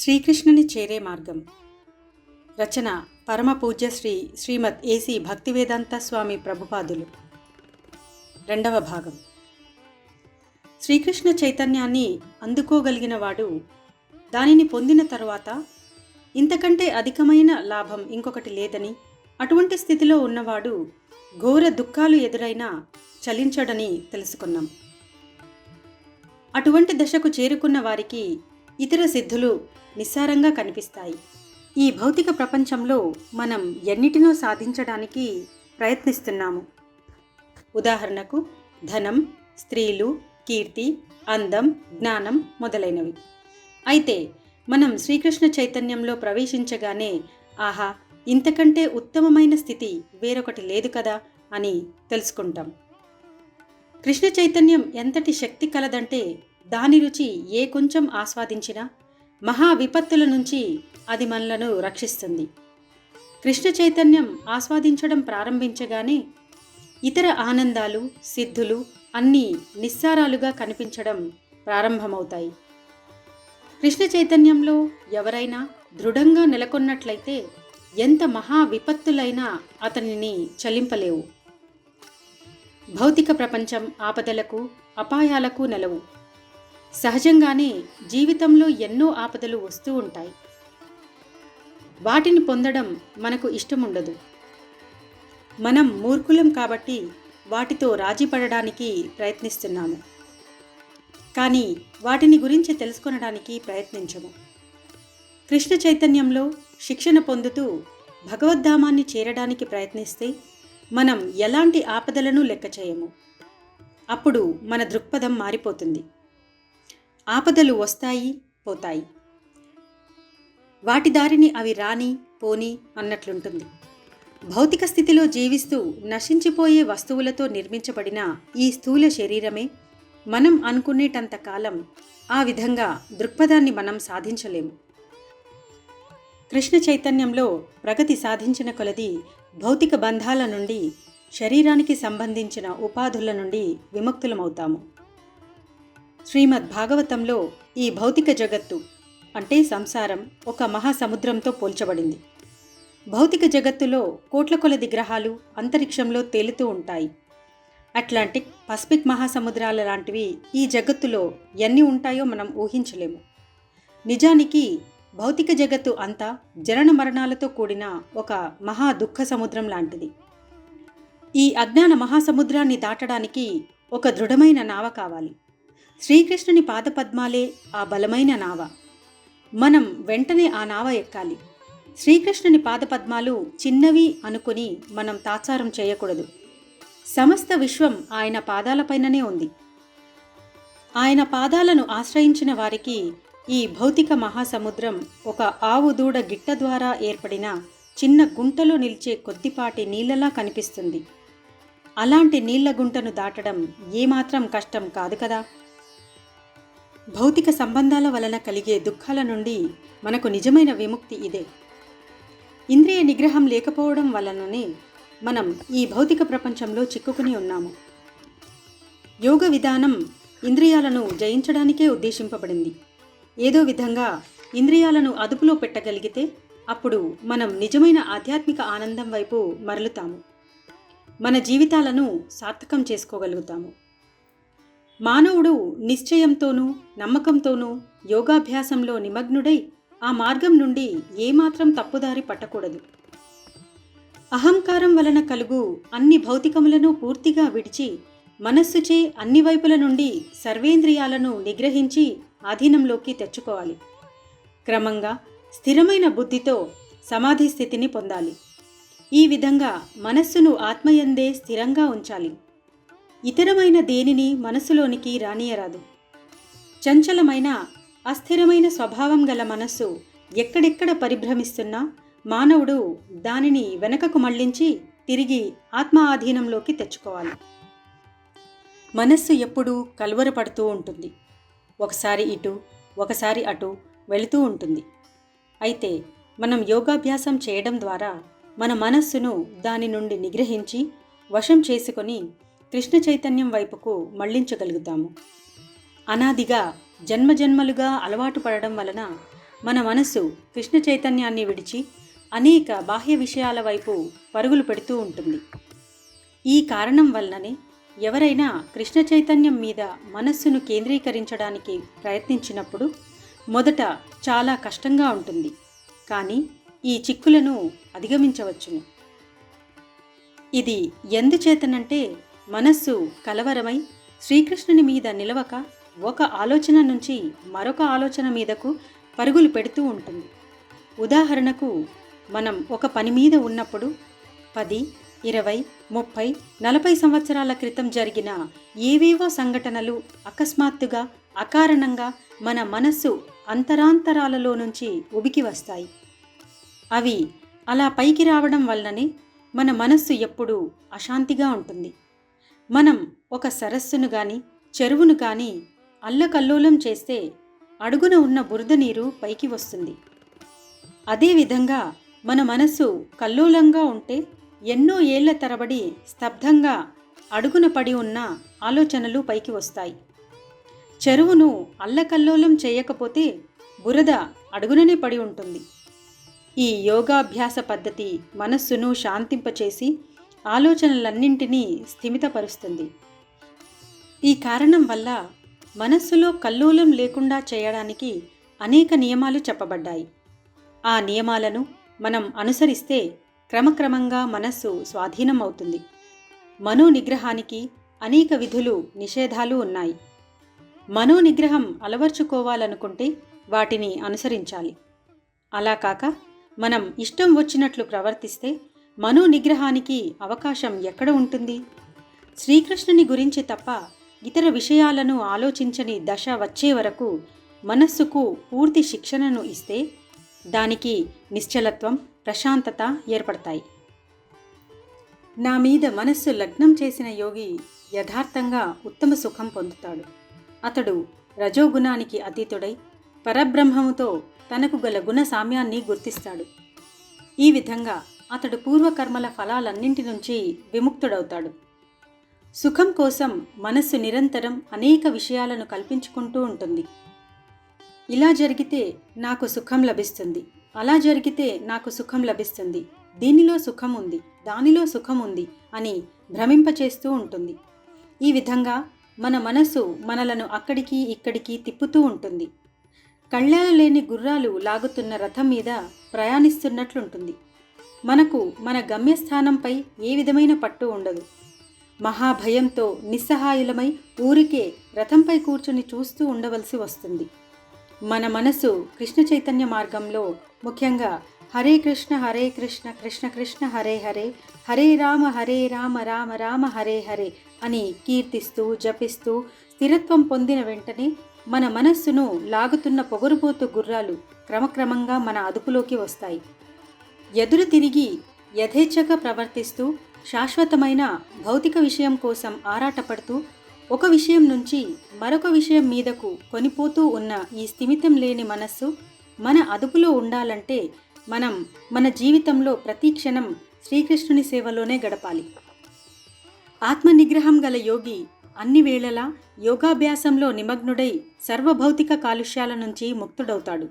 శ్రీకృష్ణుని చేరే మార్గం. రచన పరమ పూజ్య శ్రీమద్ ఏసీ భక్తివేదాంత స్వామి ప్రభుపాదులు. 2వ భాగం. శ్రీకృష్ణ చైతన్యాన్ని అందుకోగలిగిన వాడు దానిని పొందిన తరువాత ఇంతకంటే అధికమైన లాభం ఇంకొకటి లేదని, అటువంటి స్థితిలో ఉన్నవాడు ఘోర దుఃఖాలు ఎదురైనా చలించడని తెలుసుకున్నాం. అటువంటి దశకు చేరుకున్న వారికి ఇతర సిద్ధులు నిస్సారంగా కనిపిస్తాయి. ఈ భౌతిక ప్రపంచంలో మనం ఎన్నిటినో సాధించడానికి ప్రయత్నిస్తున్నాము. ఉదాహరణకు ధనం, స్త్రీలు, కీర్తి, అందం, జ్ఞానం మొదలైనవి. అయితే మనం శ్రీకృష్ణ చైతన్యంలో ప్రవేశించగానే ఆహా, ఇంతకంటే ఉత్తమమైన స్థితి వేరొకటి లేదు కదా అని తెలుసుకుంటాం. కృష్ణ చైతన్యం ఎంతటి శక్తి కలదంటే దాని రుచి ఏ కొంచెం ఆస్వాదించినా మహా విపత్తుల నుంచి అది మనలను రక్షిస్తుంది. కృష్ణ చైతన్యం ఆస్వాదించడం ప్రారంభించగానే ఇతర ఆనందాలు, సిద్ధులు అన్నీ నిస్సారాలుగా కనిపించడం ప్రారంభమవుతాయి. కృష్ణ చైతన్యంలో ఎవరైనా దృఢంగా నెలకొన్నట్లయితే ఎంత మహా విపత్తులైనా అతనిని చలింపలేవు. భౌతిక ప్రపంచం ఆపదలకు, అపాయాలకు నెలవు. సహజంగానే జీవితంలో ఎన్నో ఆపదలు వస్తూ ఉంటాయి. వాటిని పొందడం మనకు ఇష్టముండదు. మనం మూర్ఖులం కాబట్టి వాటితో రాజీ పడడానికి ప్రయత్నిస్తున్నాము. కానీ వాటిని గురించి తెలుసుకొనడానికి ప్రయత్నించము. కృష్ణ చైతన్యంలో శిక్షణ పొందుతూ భగవద్ధామాన్ని చేరడానికి ప్రయత్నిస్తే మనం ఎలాంటి ఆపదలను లెక్క చేయము. అప్పుడు మన దృక్పథం మారిపోతుంది. ఆపదలు వస్తాయి, పోతాయి. వాటి దారిని అవి రాని, పోని అన్నట్లుంటుంది. భౌతిక స్థితిలో జీవిస్తూ నశించిపోయే వస్తువులతో నిర్మించబడిన ఈ స్థూల శరీరమే మనం అనుకునేటంత కాలం ఆ విధంగా దృక్పథాన్ని మనం సాధించలేము. కృష్ణ చైతన్యంలో ప్రగతి సాధించిన కొలది భౌతిక బంధాల నుండి, శరీరానికి సంబంధించిన ఉపాధుల నుండి విముక్తులమవుతాము. శ్రీమద్ భాగవతంలో ఈ భౌతిక జగత్తు అంటే సంసారం ఒక మహాసముద్రంతో పోల్చబడింది. భౌతిక జగత్తులో కోట్ల కొలది గ్రహాలు అంతరిక్షంలో తేలుతూ ఉంటాయి. అట్లాంటిక్, పసిఫిక్ మహాసముద్రాల లాంటివి ఈ జగత్తులో ఎన్ని ఉంటాయో మనం ఊహించలేము. నిజానికి భౌతిక జగత్తు అంతా జనన మరణాలతో కూడిన ఒక మహా దుఃఖ సముద్రం లాంటిది. ఈ అజ్ఞాన మహాసముద్రాన్ని దాటడానికి ఒక దృఢమైన నావ కావాలి. శ్రీకృష్ణుని పాదపద్మాలే ఆ బలమైన నావ. మనం వెంటనే ఆ నావ ఎక్కాలి. శ్రీకృష్ణుని పాదపద్మాలు చిన్నవి అనుకుని మనం తాత్సారం చేయకూడదు. సమస్త విశ్వం ఆయన పాదాలపైననే ఉంది. ఆయన పాదాలను ఆశ్రయించిన వారికి ఈ భౌతిక మహాసముద్రం ఒక ఆవు దూడ గిట్ట ద్వారా ఏర్పడిన చిన్న గుంటలో నిలిచే కొద్దిపాటి నీళ్లలా కనిపిస్తుంది. అలాంటి నీళ్ల గుంటను దాటడం ఏమాత్రం కష్టం కాదు కదా. భౌతిక సంబంధాల వలన కలిగే దుఃఖాల నుండి మనకు నిజమైన విముక్తి ఇదే. ఇంద్రియ నిగ్రహం లేకపోవడం వలననే మనం ఈ భౌతిక ప్రపంచంలో చిక్కుకుని ఉన్నాము. యోగ విధానం ఇంద్రియాలను జయించడానికే ఉద్దేశింపబడింది. ఏదో విధంగా ఇంద్రియాలను అదుపులో పెట్టగలిగితే అప్పుడు మనం నిజమైన ఆధ్యాత్మిక ఆనందం వైపు మరలుతాము. మన జీవితాలను సార్థకం చేసుకోగలుగుతాము. మానవుడు నిశ్చయంతోనూ, నమ్మకంతోనూ యోగాభ్యాసంలో నిమగ్నుడై ఆ మార్గం నుండి ఏమాత్రం తప్పుదారి పట్టకూడదు. అహంకారం వలన కలుగు అన్ని భౌతికములను పూర్తిగా విడిచి మనస్సుచే అన్ని వైపుల నుండి సర్వేంద్రియాలను నిగ్రహించి ఆధీనంలోకి తెచ్చుకోవాలి. క్రమంగా స్థిరమైన బుద్ధితో సమాధి స్థితిని పొందాలి. ఈ విధంగా మనస్సును ఆత్మయందే స్థిరంగా ఉంచాలి. ఇతరమైన దేనిని మనస్సులోనికి రానియరాదు. చంచలమైన, అస్థిరమైన స్వభావం గల మనస్సు ఎక్కడెక్కడ పరిభ్రమిస్తున్నా మానవుడు దానిని వెనకకు మళ్లించి తిరిగి ఆత్మ ఆధీనంలోకి తెచ్చుకోవాలి. మనస్సు ఎప్పుడూ కలవరపడుతూ ఉంటుంది. ఒకసారి ఇటు, ఒకసారి అటు వెళుతూ ఉంటుంది. అయితే మనం యోగాభ్యాసం చేయడం ద్వారా మన మనస్సును దాని నుండి నిగ్రహించి వశం చేసుకొని కృష్ణ చైతన్యం వైపుకు మళ్లించగలుగుతాము. అనాదిగా జన్మజన్మలుగా అలవాటు పడడం వలన మన మనస్సు కృష్ణ చైతన్యాన్ని విడిచి అనేక బాహ్య విషయాల వైపు పరుగులు పెడుతూ ఉంటుంది. ఈ కారణం వల్లనే ఎవరైనా కృష్ణ చైతన్యం మీద మనస్సును కేంద్రీకరించడానికి ప్రయత్నించినప్పుడు మొదట చాలా కష్టంగా ఉంటుంది, కానీ ఈ చిక్కులను అధిగమించవచ్చును. ఇది ఎందుచేతనంటే మనస్సు కలవరమై శ్రీకృష్ణుని మీద నిలవక ఒక ఆలోచన నుంచి మరొక ఆలోచన మీదకు పరుగులు పెడుతూ ఉంటుంది. ఉదాహరణకు, మనం ఒక పని మీద ఉన్నప్పుడు 10, 20, 30, 40 సంవత్సరాల క్రితం జరిగిన ఏవేవో సంఘటనలు అకస్మాత్తుగా అకారణంగా మన మనస్సు అంతరాంతరాలలో నుంచి ఉబికి వస్తాయి. అవి అలా పైకి రావడం వల్లనే మన మనస్సు ఎప్పుడూ అశాంతిగా ఉంటుంది. మనం ఒక సరస్సును గాని చెరువును గాని అల్లకల్లోలం చేస్తే అడుగున ఉన్న బురద నీరు పైకి వస్తుంది. అదేవిధంగా మన మనస్సు కల్లోలంగా ఉంటే ఎన్నో ఏళ్ల తరబడి స్తబ్దంగా అడుగున పడి ఉన్న ఆలోచనలు పైకి వస్తాయి. చెరువును అల్లకల్లోలం చేయకపోతే బురద అడుగుననే పడి ఉంటుంది. ఈ యోగాభ్యాస పద్ధతి మనస్సును శాంతింపచేసి ఆలోచనలన్నింటినీ స్థిమితపరుస్తుంది. ఈ కారణం వల్ల మనస్సులో కల్లోలం లేకుండా చేయడానికి అనేక నియమాలు చెప్పబడ్డాయి. ఆ నియమాలను మనం అనుసరిస్తే క్రమక్రమంగా మనస్సు స్వాధీనం అవుతుంది. మనోనిగ్రహానికి అనేక విధులు, నిషేధాలు ఉన్నాయి. మనోనిగ్రహం అలవర్చుకోవాలనుకుంటే వాటిని అనుసరించాలి. అలా కాక మనం ఇష్టం వచ్చినట్లు ప్రవర్తిస్తే మనోనిగ్రహానికి అవకాశం ఎక్కడ ఉంటుంది? శ్రీకృష్ణుని గురించి తప్ప ఇతర విషయాలను ఆలోచించని దశ వచ్చే వరకు మనస్సుకు పూర్తి శిక్షణను ఇస్తే దానికి నిశ్చలత్వం, ప్రశాంతత ఏర్పడతాయి. నా మీద మనస్సు లగ్నం చేసిన యోగి యథార్థంగా ఉత్తమ సుఖం పొందుతాడు. అతడు రజోగుణానికి అతీతుడై పరబ్రహ్మముతో తనకు గల గుణ సామ్యాన్ని గుర్తిస్తాడు. ఈ విధంగా అతడు పూర్వకర్మల ఫలాలన్నింటి నుంచి విముక్తుడవుతాడు. సుఖం కోసం మనస్సు నిరంతరం అనేక విషయాలను కల్పించుకుంటూ ఉంటుంది. ఇలా జరిగితే నాకు సుఖం లభిస్తుంది, అలా జరిగితే నాకు సుఖం లభిస్తుంది, దీనిలో సుఖం ఉంది, దానిలో సుఖం ఉంది అని భ్రమింపచేస్తూ ఉంటుంది. ఈ విధంగా మన మనసు మనలను అక్కడికి ఇక్కడికి తిప్పుతూ ఉంటుంది. కళ్ళాలు లేని గుర్రాలు లాగుతున్న రథం మీద ప్రయాణిస్తున్నట్లుంటుంది. మనకు మన గమ్యస్థానంపై ఏ విధమైన పట్టు ఉండదు. మహాభయంతో నిస్సహాయులమై ఊరికే రథంపై కూర్చుని చూస్తూ ఉండవలసి వస్తుంది. మన మనసు కృష్ణ చైతన్య మార్గంలో ముఖ్యంగా హరే కృష్ణ కృష్ణ కృష్ణ హరే హరే, హరే రామ రామ రామ హరే హరే అని కీర్తిస్తూ జపిస్తూ స్థిరత్వం పొందిన వెంటనే మన మనస్సును లాగుతున్న పొగరుబోతు గుర్రాలు క్రమక్రమంగా మన అదుపులోకి వస్తాయి. ఎదురు తిరిగి యథేచ్ఛగా ప్రవర్తిస్తూ శాశ్వతమైన భౌతిక విషయం కోసం ఆరాటపడుతూ ఒక విషయం నుంచి మరొక విషయం మీదకు కొనిపోతూ ఉన్న ఈ స్థిమితం లేని మనస్సు మన అదుపులో ఉండాలంటే మనం మన జీవితంలో ప్రతి క్షణం శ్రీకృష్ణుని సేవలోనే గడపాలి. ఆత్మనిగ్రహం గల యోగి అన్ని వేళలా యోగాభ్యాసంలో నిమగ్నుడై సర్వభౌతిక కాలుష్యాల నుంచి ముక్తుడవుతాడు.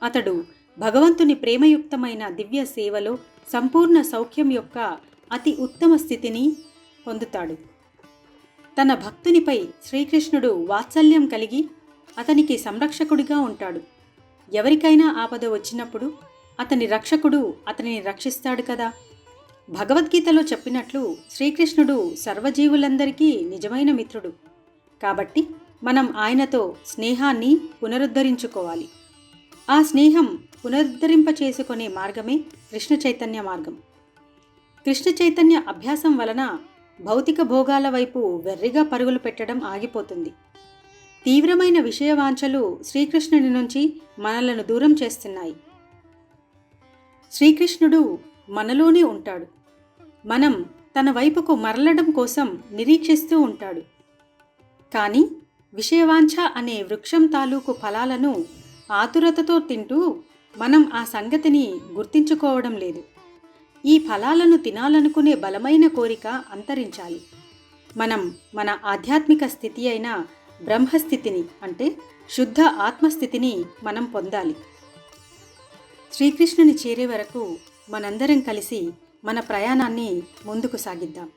అతడు భగవంతుని ప్రేమయుక్తమైన దివ్య సేవలో సంపూర్ణ సౌఖ్యం యొక్క అతి ఉత్తమ స్థితిని పొందుతాడు. తన భక్తునిపై శ్రీకృష్ణుడు వాత్సల్యం కలిగి అతనికి సంరక్షకుడిగా ఉంటాడు. ఎవరికైనా ఆపద వచ్చినప్పుడు అతని రక్షకుడు అతనిని రక్షిస్తాడు కదా. భగవద్గీతలో చెప్పినట్లు శ్రీకృష్ణుడు సర్వజీవులందరికీ నిజమైన మిత్రుడు. కాబట్టి మనం ఆయనతో స్నేహాన్ని పునరుద్ధరించుకోవాలి. ఆ స్నేహం పునరుద్ధరింప చేసుకునే మార్గమే కృష్ణ చైతన్య మార్గం. కృష్ణ చైతన్య అభ్యాసం వలన భౌతిక భోగాల వైపు వెర్రిగా పరుగులు పెట్టడం ఆగిపోతుంది. తీవ్రమైన విషయవాంఛలు శ్రీకృష్ణుని నుంచి మనలను దూరం చేస్తున్నాయి. శ్రీకృష్ణుడు మనలోనే ఉంటాడు. మనం తన వైపుకు మరలడం కోసం నిరీక్షిస్తూ ఉంటాడు. కానీ విషయవాంఛ అనే వృక్షం తాలూకు ఫలాలను ఆతురతతో తింటూ మనం ఆ సంగతిని గుర్తించుకోవడం లేదు. ఈ ఫలాలను తినాలనుకునే బలమైన కోరిక అంతరించాలి. మనం మన ఆధ్యాత్మిక స్థితి అయిన బ్రహ్మస్థితిని అంటే శుద్ధ ఆత్మస్థితిని మనం పొందాలి. శ్రీకృష్ణుని చేరే వరకు మనందరం కలిసి మన ప్రయాణాన్ని ముందుకు సాగిద్దాం.